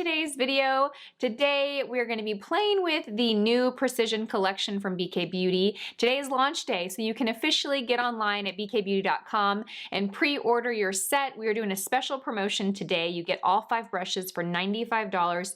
today's video. Today we're going to be playing with the new Precision collection from BK Beauty. Today is launch day, so you can officially get online at bkbeauty.com and pre-order your set. We are doing a special promotion today. You get all 5 brushes for $95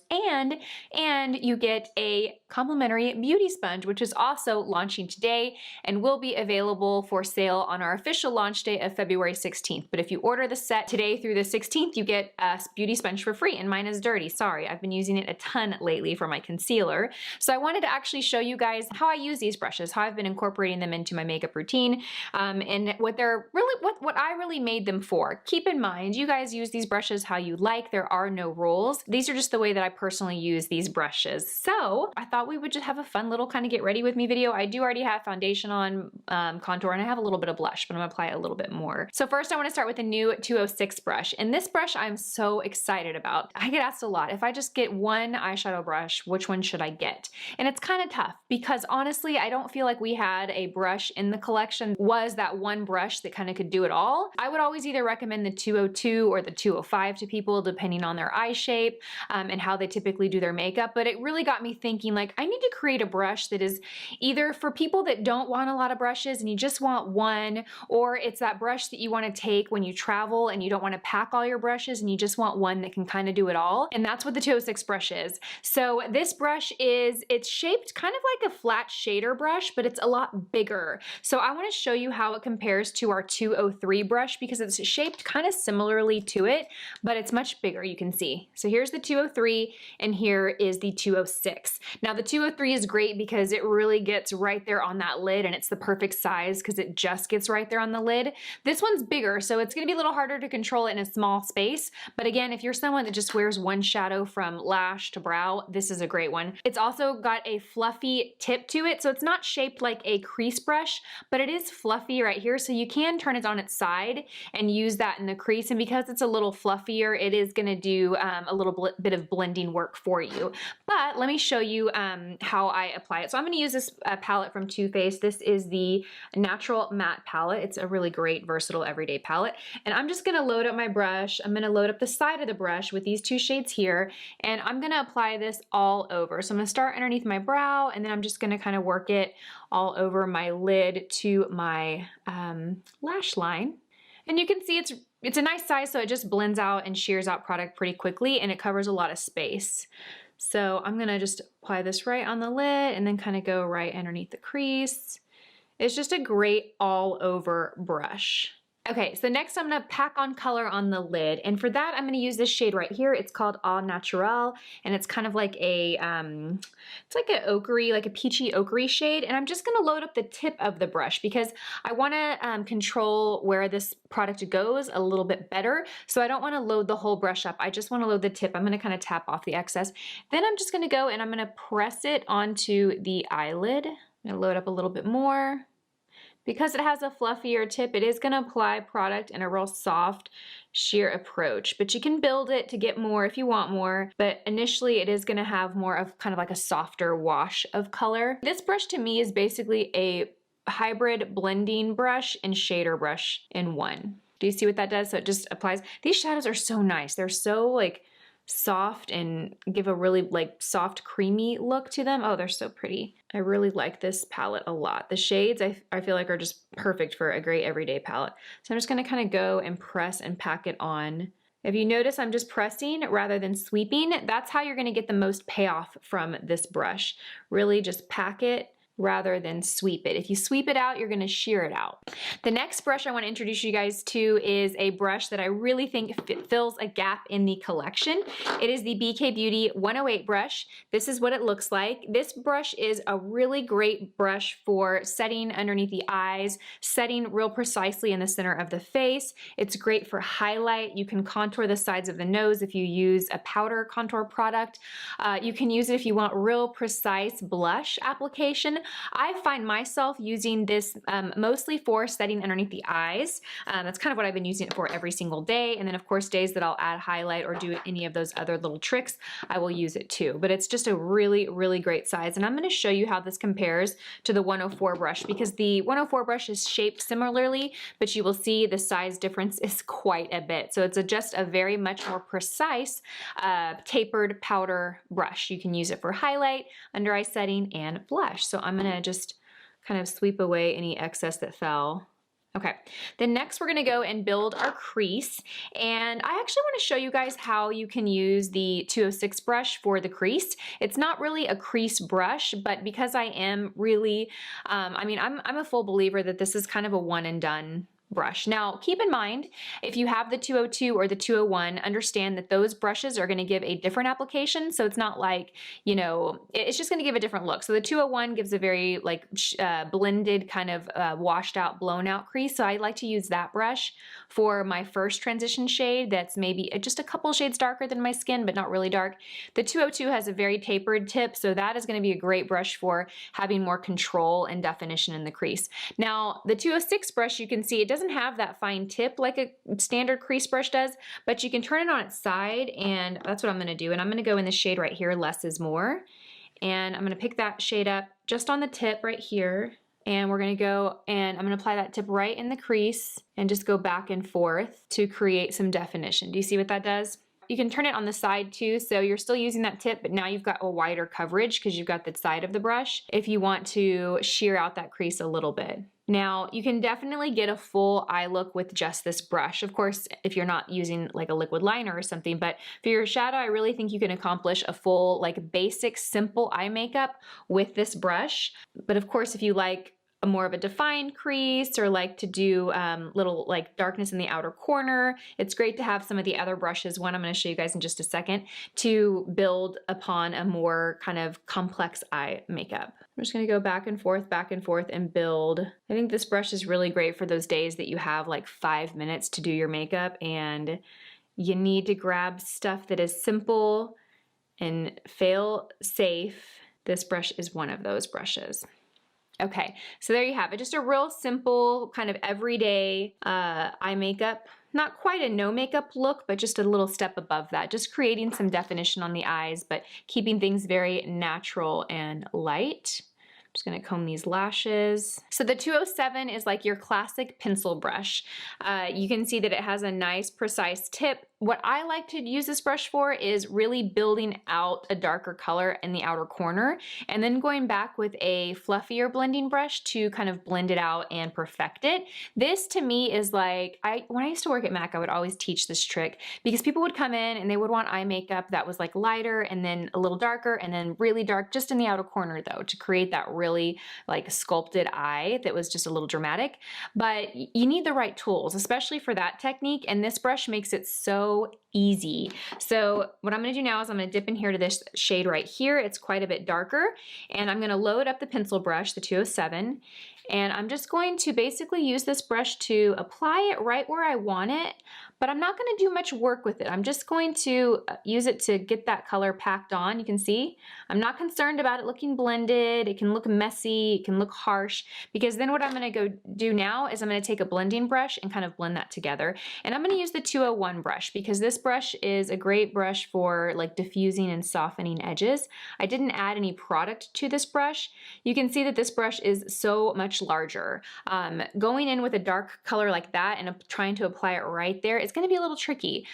and you get a complimentary beauty sponge, which is also launching today and will be available for sale on our official launch day of February 16th. But if you order the set today through the 16th, you get a beauty sponge for free, and mine is dirty. Sorry, I've been using it a ton lately for my concealer. So I wanted to actually show you guys how I use these brushes, how I've been incorporating them into my makeup routine, and what I really made them for. Keep in mind, you guys use these brushes how you like. There are no rules. These are just the way that I personally use these brushes. So I thought we would just have a fun little kind of get ready with me video. I do already have foundation on, contour, and I have a little bit of blush, but I'm gonna apply a little bit more. So first I want to start with the new 206 brush, and this brush I'm so excited about. I get asked a lot, if I just get one eyeshadow brush, which one should I get? And it's kind of tough because honestly, I don't feel like we had a brush in the collection was that one brush that kind of could do it all. I would always either recommend the 202 or the 205 to people depending on their eye shape and how they typically do their makeup, but it really got me thinking, like, I need to create a brush that is either for people that don't want a lot of brushes and you just want one, or it's that brush that you want to take when you travel and you don't want to pack all your brushes and you just want one that can kind of do it all. And that's what the 206 brush is. So this brush it's shaped kind of like a flat shader brush, but it's a lot bigger. So I want to show you how it compares to our 203 brush because it's shaped kind of similarly to it, but it's much bigger, you can see. So here's the 203 and here is the 206. Now the 203 is great because it really gets right there on that lid and it's the perfect size because it just gets right there on the lid. This one's bigger, so it's gonna be a little harder to control it in a small space. But again, if you're someone that just wears one shadow from lash to brow, this is a great one. It's also got a fluffy tip to it, so it's not shaped like a crease brush, but it is fluffy right here, so you can turn it on its side and use that in the crease. And because it's a little fluffier, it is gonna do a little bit of blending work for you. But let me show you how I apply it. So I'm gonna use this palette from Too Faced. This is the Natural Matte palette. It's a really great, versatile, everyday palette. And I'm just gonna load up my brush. I'm gonna load up the side of the brush with these 2 shades here, and I'm gonna apply this all over. So I'm gonna start underneath my brow, and then I'm just gonna kind of work it all over my lid to my lash line. And you can see it's a nice size, so it just blends out and shears out product pretty quickly, and it covers a lot of space. So I'm gonna just apply this right on the lid and then kind of go right underneath the crease. It's just a great all over brush. Okay, so next I'm gonna pack on color on the lid, and for that I'm gonna use this shade right here. It's called Au Naturel, and it's kind of like a, it's like an ochre, like a peachy ochre shade, and I'm just gonna load up the tip of the brush because I wanna control where this product goes a little bit better, so I don't wanna load the whole brush up. I just wanna load the tip. I'm gonna kind of tap off the excess. Then I'm just gonna go and I'm gonna press it onto the eyelid. I'm gonna load up a little bit more. Because it has a fluffier tip, it is gonna apply product in a real soft, sheer approach, but you can build it to get more if you want more, but initially it is gonna have more of kind of like a softer wash of color. This brush to me is basically a hybrid blending brush and shader brush in one. Do you see what that does? So it just applies. These shadows are so nice. They're so like soft and give a really like soft creamy look to them. Oh, they're so pretty. I really like this palette a lot. The shades I feel like are just perfect for a great everyday palette. So I'm just gonna kind of go and press and pack it on. If you notice, I'm just pressing rather than sweeping. That's how you're gonna get the most payoff from this brush. Really just pack it rather than sweep it. If you sweep it out, you're gonna shear it out. The next brush I wanna introduce you guys to is a brush that I really think fills a gap in the collection. It is the BK Beauty 108 brush. This is what it looks like. This brush is a really great brush for setting underneath the eyes, setting real precisely in the center of the face. It's great for highlight. You can contour the sides of the nose if you use a powder contour product. You can use it if you want real precise blush application, I find myself using this mostly for setting underneath the eyes. That's kind of what I've been using it for every single day. And then of course days that I'll add highlight or do any of those other little tricks, I will use it too. But it's just a really, really great size. And I'm going to show you how this compares to the 104 brush, because the 104 brush is shaped similarly, but you will see the size difference is quite a bit. So it's just a very much more precise tapered powder brush. You can use it for highlight, under eye setting, and blush. So I'm going to just kind of sweep away any excess that fell. Okay, then next we're gonna go and build our crease. And I actually wanna show you guys how you can use the 206 brush for the crease. It's not really a crease brush, but because I am really, I'm a full believer that this is kind of a one and done brush. Now, keep in mind, if you have the 202 or the 201, understand that those brushes are going to give a different application. So it's not like, you know, it's just going to give a different look. So the 201 gives a very like blended kind of washed out, blown out crease. So I like to use that brush for my first transition shade that's maybe just a couple shades darker than my skin, but not really dark. The 202 has a very tapered tip, so that is going to be a great brush for having more control and definition in the crease. Now, the 206 brush, you can see it doesn't have that fine tip like a standard crease brush does, but you can turn it on its side, and that's what I'm going to do. And I'm going to go in the shade right here, Less is More, and I'm going to pick that shade up just on the tip right here, and we're going to go and I'm going to apply that tip right in the crease and just go back and forth to create some definition. Do you see what that does? You can turn it on the side too, so you're still using that tip, but now you've got a wider coverage because you've got the side of the brush if you want to shear out that crease a little bit. Now, you can definitely get a full eye look with just this brush. Of course, if you're not using like a liquid liner or something, but for your shadow, I really think you can accomplish a full, like basic, simple eye makeup with this brush. But of course, if you like a more of a defined crease or like to do little like darkness in the outer corner, it's great to have some of the other brushes, one I'm going to show you guys in just a second, to build upon a more kind of complex eye makeup. I'm just going to go back and forth and build. I think this brush is really great for those days that you have like 5 minutes to do your makeup and you need to grab stuff that is simple and fail safe. This brush is one of those brushes. Okay, so there you have it. Just a real simple kind of everyday eye makeup. Not quite a no makeup look, but just a little step above that. Just creating some definition on the eyes, but keeping things very natural and light. I'm just gonna comb these lashes. So the 207 is like your classic pencil brush. You can see that it has a nice precise tip. What I like to use this brush for is really building out a darker color in the outer corner and then going back with a fluffier blending brush to kind of blend it out and perfect it. This to me is like, when I used to work at MAC, I would always teach this trick because people would come in and they would want eye makeup that was like lighter and then a little darker and then really dark just in the outer corner though, to create that really like sculpted eye that was just a little dramatic. But you need the right tools, especially for that technique, and this brush makes it so easy. So what I'm going to do now is I'm going to dip in here to this shade right here. It's quite a bit darker, and I'm going to load up the pencil brush, the 207, and I'm just going to basically use this brush to apply it right where I want it, but I'm not going to do much work with it. I'm just going to use it to get that color packed on. You can see I'm not concerned about it looking blended. It can look messy, it can look harsh, because then what I'm going to go do now is I'm going to take a blending brush and kind of blend that together. And I'm going to use the 201 brush because this brush is a great brush for like diffusing and softening edges. I didn't add any product to this brush. You can see that this brush is so much larger. Going in with a dark color like that and trying to apply it right there, it's going to be a little tricky.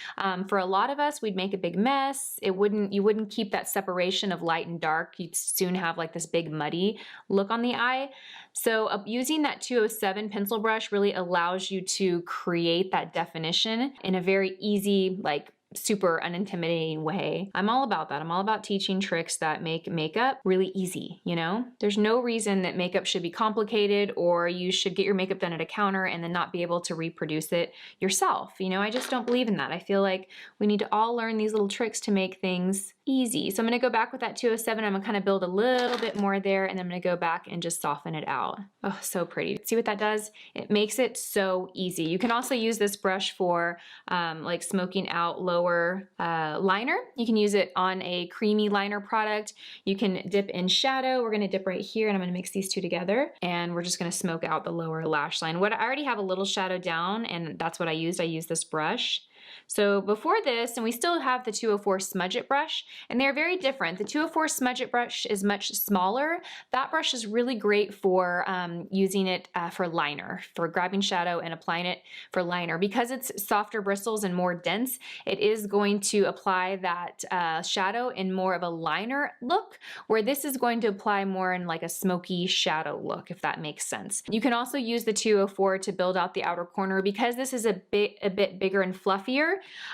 For a lot of us, we'd make a big mess. You wouldn't keep that separation of light and dark. You'd soon have like this big muddy look on the eye. So using that 207 pencil brush really allows you to create that definition in a very easy, like super unintimidating way. I'm all about that. I'm all about teaching tricks that make makeup really easy, you know? There's no reason that makeup should be complicated or you should get your makeup done at a counter and then not be able to reproduce it yourself. You know, I just don't believe in that. I feel like we need to all learn these little tricks to make things Easy. So I'm going to go back with that 207. I'm going to kind of build a little bit more there, and I'm going to go back and just soften it out. Oh, so pretty. See what that does? It makes it so easy. You can also use this brush for like smoking out lower liner. You can use it on a creamy liner product. You can dip in shadow. We're going to dip right here, and I'm going to mix these two together, and we're just going to smoke out the lower lash line. I already have a little shadow down, and that's what I used. I used this brush. So before this, and we still have the 204 Smudge It brush, and they're very different. The 204 Smudge It brush is much smaller. That brush is really great for using it for liner, for grabbing shadow and applying it for liner. Because it's softer bristles and more dense, it is going to apply that shadow in more of a liner look, where this is going to apply more in like a smoky shadow look, if that makes sense. You can also use the 204 to build out the outer corner. Because this is a bit bigger and fluffier,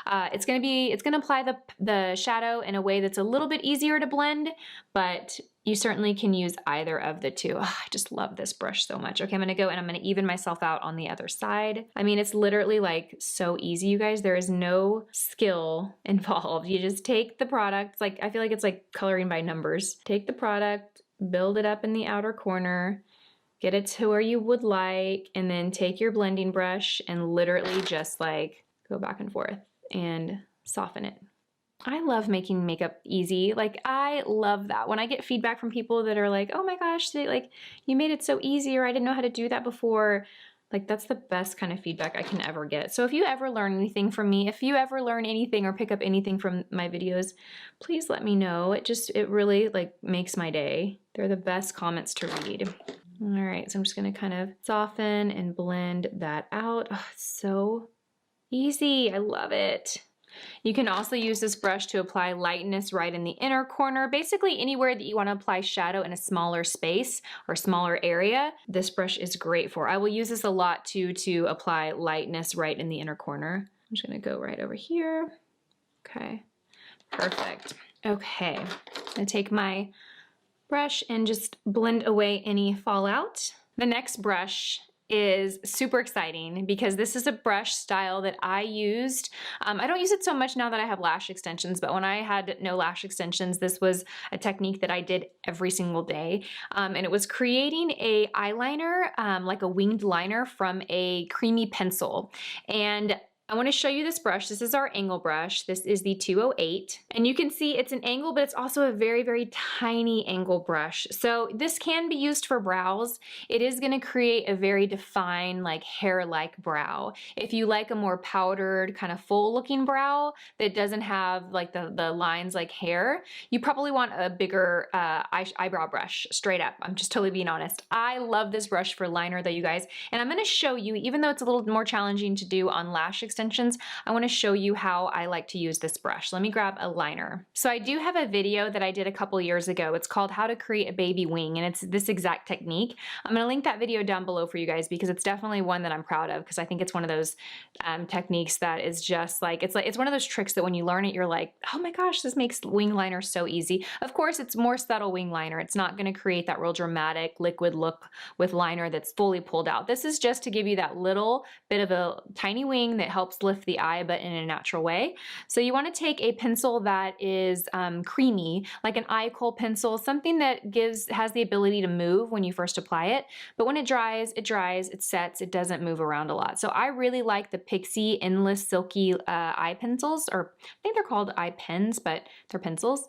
it's gonna apply the shadow in a way that's a little bit easier to blend, but you certainly can use either of the two. Oh, I just love this brush so much. Okay, I'm gonna go and I'm gonna even myself out on the other side. I mean, it's literally like so easy, you guys. There is no skill involved. You just take the product, like I feel like it's like coloring by numbers. Take the product, build it up in the outer corner, get it to where you would like, and then take your blending brush and literally just like go back and forth and soften it. I love making makeup easy. Like, I love that. When I get feedback from people that are like, oh my gosh, like you made it so easy, or I didn't know how to do that before. Like, that's the best kind of feedback I can ever get. So if you ever learn anything from me, if you ever learn anything or pick up anything from my videos, please let me know. It really like makes my day. They're the best comments to read. All right, so I'm just gonna kind of soften and blend that out. Oh, it's so easy. I love it. You can also use this brush to apply lightness right in the inner corner. Basically anywhere that you want to apply shadow in a smaller space or smaller area, this brush is great for. I will use this a lot too to apply lightness right in the inner corner. I'm just going to go right over here. Okay, perfect. Okay, I'm going to take my brush and just blend away any fallout. The next brush is super exciting because this is a brush style that I used. I don't use it so much now that I have lash extensions, but when I had no lash extensions, this was a technique that I did every single day. And it was creating a eyeliner, like a winged liner from a creamy pencil. And I want to show you this brush. This is our angle brush. This is the 208. And you can see it's an angle, but it's also a very, very tiny angle brush. So this can be used for brows. It is going to create a very defined, like hair-like brow. If you like a more powdered, kind of full looking brow that doesn't have like the lines like hair, you probably want a bigger eyebrow brush, straight up. I'm just totally being honest. I love this brush for liner though, you guys. And I'm going to show you, even though it's a little more challenging to do on lash extensions, I want to show you how I like to use this brush. Let me grab a liner. So I do have a video that I did a couple years ago. It's called How to Create a Baby Wing, and it's this exact technique. I'm going to link that video down below for you guys because it's definitely one that I'm proud of, because I think it's one of those techniques that is just like, it's one of those tricks that when you learn it, you're like, oh my gosh, this makes wing liner so easy. Of course, it's more subtle wing liner. It's not going to create that real dramatic liquid look with liner that's fully pulled out. This is just to give you that little bit of a tiny wing that helps lift the eye, but in a natural way. So you want to take a pencil that is creamy, like an eye kohl pencil, something that has the ability to move when you first apply it, but when it dries, it sets, it doesn't move around a lot. So I really like the Pixie Endless Silky eye pencils, or I think they're called eye pens, but they're pencils.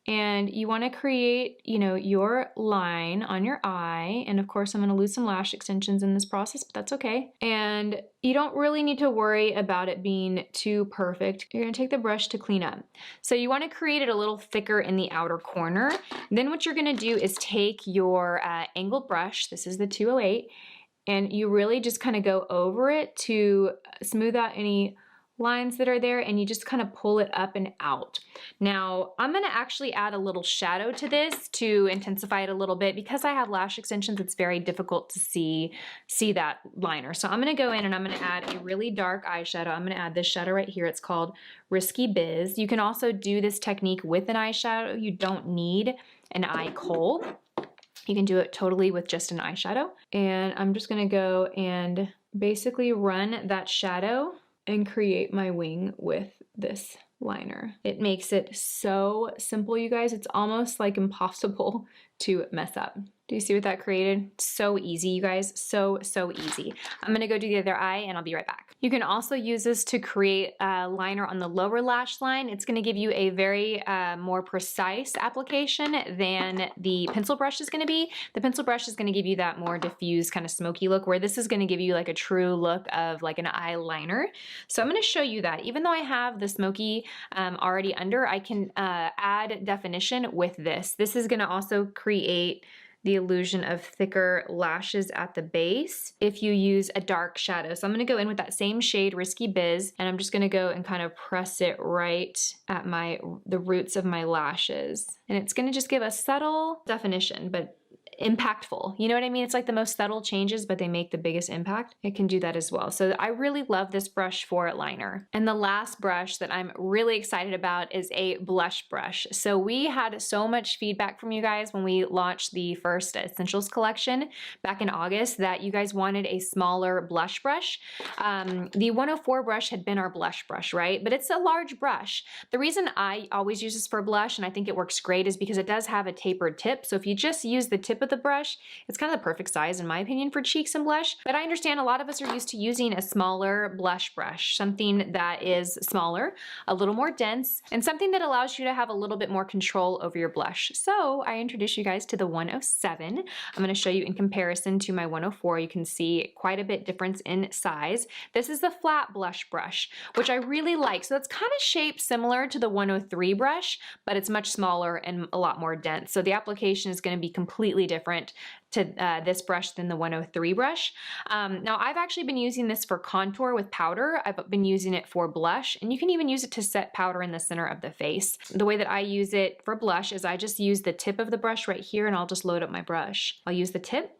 And you want to create, you know, your line on your eye. And of course, I'm going to lose some lash extensions in this process, but that's okay. And you don't really need to worry about it being too perfect. You're going to take the brush to clean up. So you want to create it a little thicker in the outer corner. Then what you're going to do is take your angled brush. This is the 208. And you really just kind of go over it to smooth out any lines that are there, and you just kind of pull it up and out. Now, I'm going to actually add a little shadow to this to intensify it a little bit. Because I have lash extensions, it's very difficult to see that liner. So I'm going to go in and I'm going to add a really dark eyeshadow. I'm going to add this shadow right here. It's called Risky Biz. You can also do this technique with an eyeshadow. You don't need an eye kohl. You can do it totally with just an eyeshadow. And I'm just going to go and basically run that shadow and create my wing with this liner. It makes it so simple, you guys. It's almost like impossible to mess up. Do you see what that created? So easy, you guys. So easy. I'm gonna go do the other eye and I'll be right back. You can also use this to create a liner on the lower lash line. It's gonna give you a very more precise application than the pencil brush is gonna be. The pencil brush is gonna give you that more diffuse kind of smoky look, where this is gonna give you like a true look of like an eyeliner. So I'm gonna show you that. Even though I have the smoky already under, I can add definition with this. This is gonna also create the illusion of thicker lashes at the base if you use a dark shadow. So I'm gonna go in with that same shade, Risky Biz, and I'm just gonna go and kind of press it right at the roots of my lashes. And it's gonna just give a subtle definition, but impactful. You know what I mean? It's like the most subtle changes, but they make the biggest impact. It can do that as well. So I really love this brush for liner. And the last brush that I'm really excited about is a blush brush. So we had so much feedback from you guys when we launched the first Essentials collection back in August that you guys wanted a smaller blush brush. The 104 brush had been our blush brush, right? But it's a large brush. The reason I always use this for blush, and I think it works great, is because it does have a tapered tip. So if you just use the tip of the brush, it's kind of the perfect size in my opinion for cheeks and blush. But I understand a lot of us are used to using a smaller blush brush, something that is smaller, a little more dense, and something that allows you to have a little bit more control over your blush. So I introduce you guys to the 107. I'm going to show you in comparison to my 104. You can see quite a bit difference in size. This is the flat blush brush, which I really like. So it's kind of shaped similar to the 103 brush, but it's much smaller and a lot more dense. So the application is going to be completely different to this brush than the 103 brush. Now I've actually been using this for contour with powder. I've been using it for blush, and you can even use it to set powder in the center of the face. The way that I use it for blush is I just use the tip of the brush right here, and I'll just load up my brush. I'll use the tip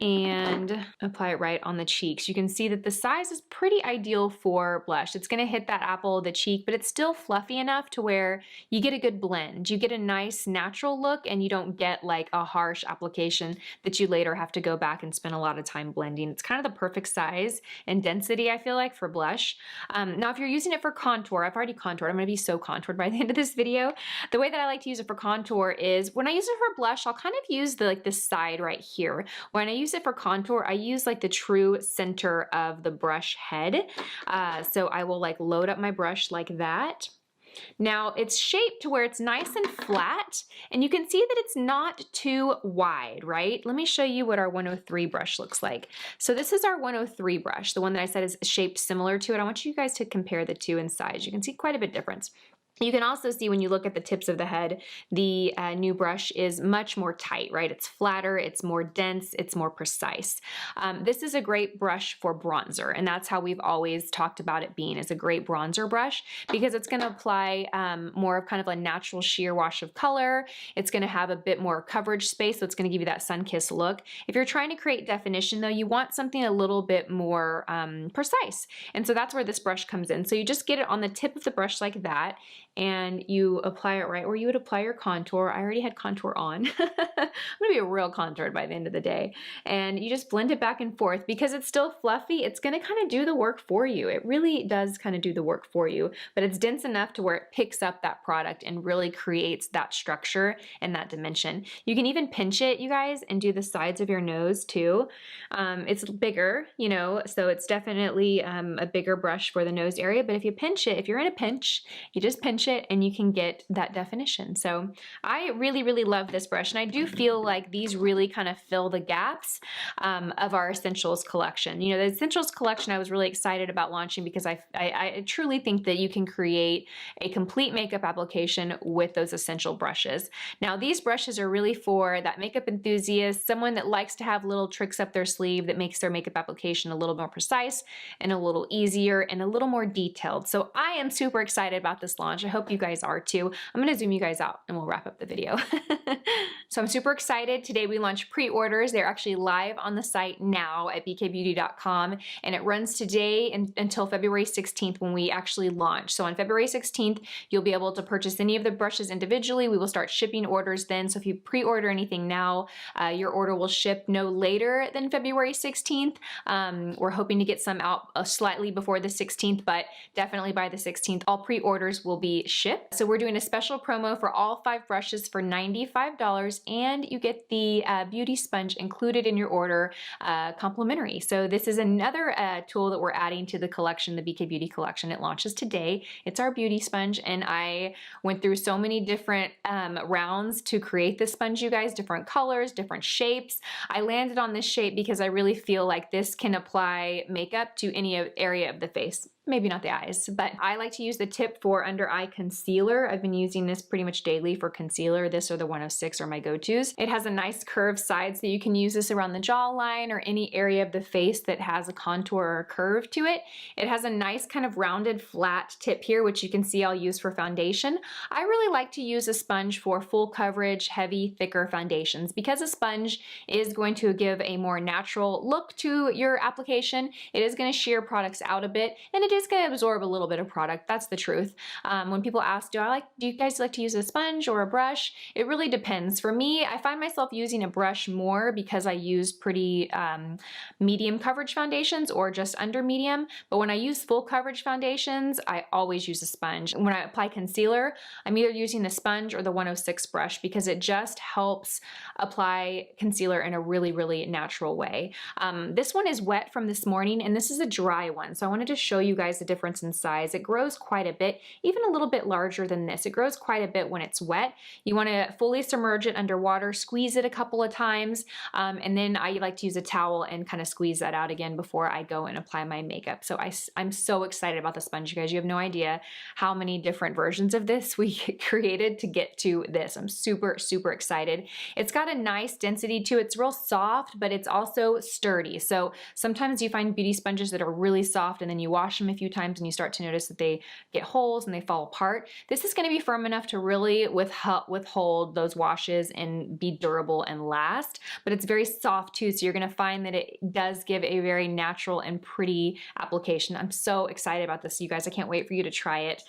and apply it right on the cheeks. You can see that the size is pretty ideal for blush. It's gonna hit that apple of the cheek, but it's still fluffy enough to where you get a good blend. You get a nice natural look, and you don't get like a harsh application that you later have to go back and spend a lot of time blending. It's kind of the perfect size and density, I feel like, for blush. Now if you're using it for contour, I've already contoured. I'm gonna be so contoured by the end of this video. The way that I like to use it for contour is when I use it for blush, I'll kind of use the side right here. When I use it for contour, I use like the true center of the brush head. So I will like load up my brush like that. Now it's shaped to where it's nice and flat, and you can see that it's not too wide, right? Let me show you what our 103 brush looks like. So this is our 103 brush, the one that I said is shaped similar to it. I want you guys to compare the two in size. You can see quite a bit difference. You can also see when you look at the tips of the head, the new brush is much more tight, right? It's flatter, it's more dense, it's more precise. This is a great brush for bronzer, and that's how we've always talked about it being, as a great bronzer brush, because it's gonna apply more of kind of a natural sheer wash of color. It's gonna have a bit more coverage space, so it's gonna give you that sun-kissed look. If you're trying to create definition though, you want something a little bit more precise, and so that's where this brush comes in. So you just get it on the tip of the brush like that, and you apply it right where you would apply your contour. I already had contour on. I'm gonna be real contoured by the end of the day. And you just blend it back and forth. Because it's still fluffy, it's gonna kind of do the work for you. It really does kind of do the work for you, but it's dense enough to where it picks up that product and really creates that structure and that dimension. You can even pinch it, you guys, and do the sides of your nose too. It's bigger, you know, so it's definitely a bigger brush for the nose area, but if you pinch it, if you're in a pinch, you just pinch it and you can get that definition. So I really, really love this brush, and I do feel like these really kind of fill the gaps of our Essentials collection. You know, the Essentials collection I was really excited about launching because I truly think that you can create a complete makeup application with those essential brushes. Now these brushes are really for that makeup enthusiast, someone that likes to have little tricks up their sleeve that makes their makeup application a little more precise and a little easier and a little more detailed. So I am super excited about this launch. I hope you guys are too. I'm gonna zoom you guys out and we'll wrap up the video. So I'm super excited. Today we launched pre-orders. They're actually live on the site now at bkbeauty.com, and it runs today until February 16th when we actually launch. So on February 16th, you'll be able to purchase any of the brushes individually. We will start shipping orders then. So if you pre-order anything now, your order will ship no later than February 16th. We're hoping to get some out slightly before the 16th, but definitely by the 16th, all pre-orders will be shipped. So we're doing a special promo for all 5 brushes for $95, and you get the beauty sponge included in your order complimentary. So this is another tool that we're adding to the collection, the BK Beauty collection. It launches today. It's our beauty sponge, and I went through so many different rounds to create this sponge, you guys, different colors, different shapes. I landed on this shape because I really feel like this can apply makeup to any area of the face. Maybe not the eyes, but I like to use the tip for under eye concealer. I've been using this pretty much daily for concealer. This or the 106 are my go-tos. It has a nice curved side, so you can use this around the jawline or any area of the face that has a contour or a curve to it. It has a nice kind of rounded flat tip here, which you can see I'll use for foundation. I really like to use a sponge for full coverage, heavy, thicker foundations because a sponge is going to give a more natural look to your application. It is going to shear products out a bit, and it is going to absorb a little bit of product. That's the truth. When people ask, do you guys like to use a sponge or a brush? It really depends. For me, I find myself using a brush more because I use pretty medium coverage foundations or just under medium. But when I use full coverage foundations, I always use a sponge. When I apply concealer, I'm either using the sponge or the 106 brush because it just helps apply concealer in a really, really natural way. This one is wet from this morning, and this is a dry one. So I wanted to show you guys the difference in size. It grows quite a bit, even a little bit larger than this. It grows quite a bit when it's wet. You want to fully submerge it under water, squeeze it a couple of times, and then I like to use a towel and kind of squeeze that out again before I go and apply my makeup. So I'm so excited about the sponge, you guys. You have no idea how many different versions of this we created to get to this. I'm super, super excited. It's got a nice density to it. It's real soft, but it's also sturdy. So sometimes you find beauty sponges that are really soft and then you wash them a few times and you start to notice that they get holes and they fall apart. This is going to be firm enough to really withhold those washes and be durable and last, but it's very soft too, so you're going to find that it does give a very natural and pretty application. I'm so excited about this, you guys. I can't wait for you to try it.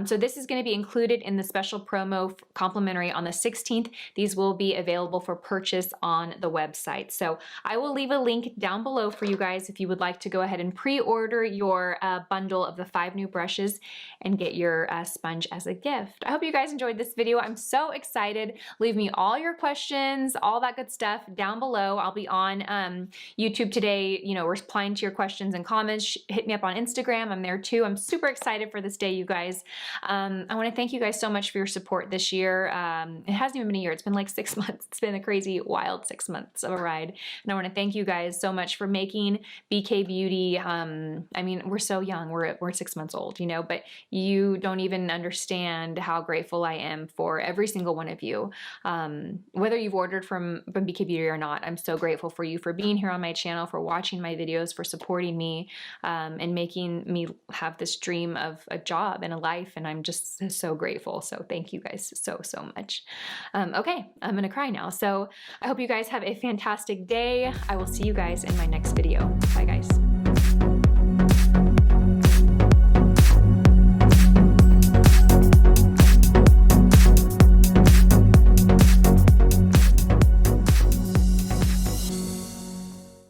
So this is going to be included in the special promo complimentary on the 16th. These will be available for purchase on the website. So I will leave a link down below for you guys if you would like to go ahead and pre-order your bundle of the 5 new brushes and get your sponge as a gift. I hope you guys enjoyed this video. I'm so excited. Leave me all your questions, all that good stuff down below. I'll be on YouTube today, you know, replying to your questions and comments. Hit me up on Instagram. I'm there too. I'm super excited for this day, you guys. I want to thank you guys so much for your support this year. It hasn't even been a year. It's been like 6 months. It's been a crazy, wild 6 months of a ride. And I want to thank you guys so much for making BK Beauty. I mean, we're so young. We're 6 months old, you know, but you don't even understand how grateful I am for every single one of you. Whether you've ordered from BK Beauty or not, I'm so grateful for you for being here on my channel, for watching my videos, for supporting me, and making me have this dream of a job and a life. And I'm just so grateful. So thank you guys so, so much. Okay, I'm gonna cry now. So I hope you guys have a fantastic day. I will see you guys in my next video. Bye guys.